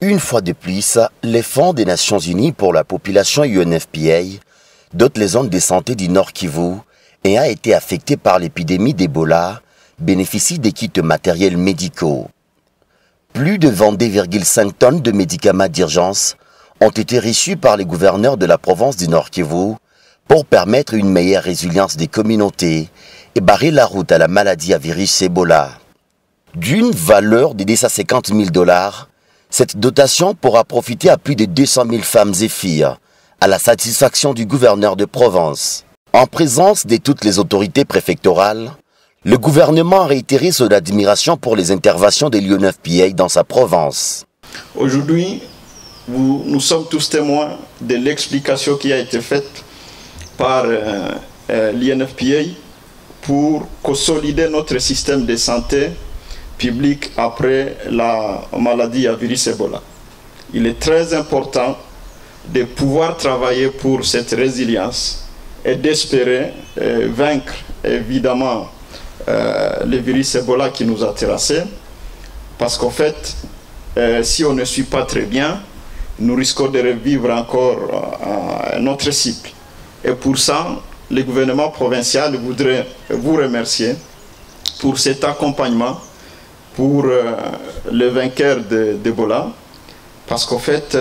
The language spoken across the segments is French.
Une fois de plus, les fonds des Nations Unies pour la population UNFPA dotent les zones de santé du Nord Kivu et a été affectées par l'épidémie d'Ebola bénéficient des kits matériels médicaux. Plus de 22,5 tonnes de médicaments d'urgence ont été reçus par les gouverneurs de la province du Nord Kivu pour permettre une meilleure résilience des communautés et barrer la route à la maladie à virus Ebola. D'une valeur de 250 000 $, cette dotation pourra profiter à plus de 200 000 femmes et filles, à la satisfaction du gouverneur de Provence. En présence de toutes les autorités préfectorales, le gouvernement a réitéré son admiration pour les interventions de l'UNFPA dans sa province. Aujourd'hui, nous sommes tous témoins de l'explication qui a été faite par l'UNFPA pour consolider notre système de santé public après la maladie à virus Ebola. Il est très important de pouvoir travailler pour cette résilience et d'espérer vaincre évidemment le virus Ebola qui nous a terrassés, parce qu'en fait, si on ne suit pas très bien, nous risquons de revivre encore un autre cycle. Et pour ça, le gouvernement provincial voudrait vous remercier pour cet accompagnement pour le vainqueur d'Ebola, parce qu'en fait,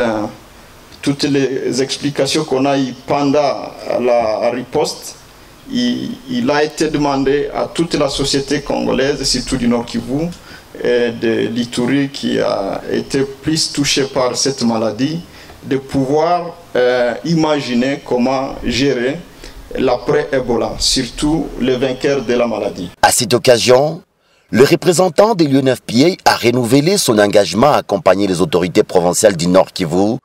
toutes les explications qu'on a eues pendant la riposte, il a été demandé à toute la société congolaise, surtout du Nord Kivu et de l'Ituri qui a été plus touchée par cette maladie, de pouvoir imaginer comment gérer l'après-Ebola, surtout le vainqueur de la maladie. À cette occasion, le représentant de l'UNFPA a renouvelé son engagement à accompagner les autorités provinciales du Nord Kivu,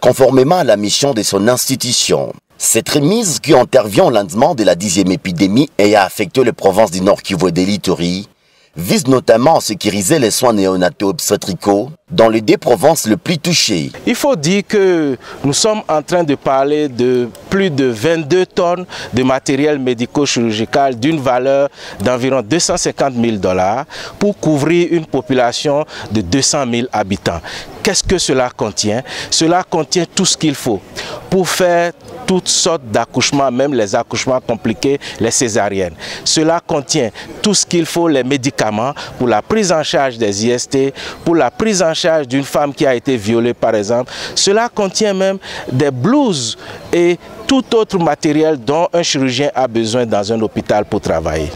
conformément à la mission de son institution. Cette remise qui intervient au lendemain de la 10e épidémie ayant affecté les provinces du Nord Kivu et de l'Ituri vise notamment à sécuriser les soins néonataux obstétricaux dans les deux provinces les plus touchées. Il faut dire que nous sommes en train de parler de plus de 22 tonnes de matériel médico-chirurgical d'une valeur d'environ 250 000 $ pour couvrir une population de 200 000 habitants. Qu'est-ce que cela contient? Cela contient tout ce qu'il faut pour faire toutes sortes d'accouchements, même les accouchements compliqués, les césariennes. Cela contient tout ce qu'il faut, les médicaments pour la prise en charge des IST, pour la prise en charge d'une femme qui a été violée par exemple. Cela contient même des blouses et tout autre matériel dont un chirurgien a besoin dans un hôpital pour travailler.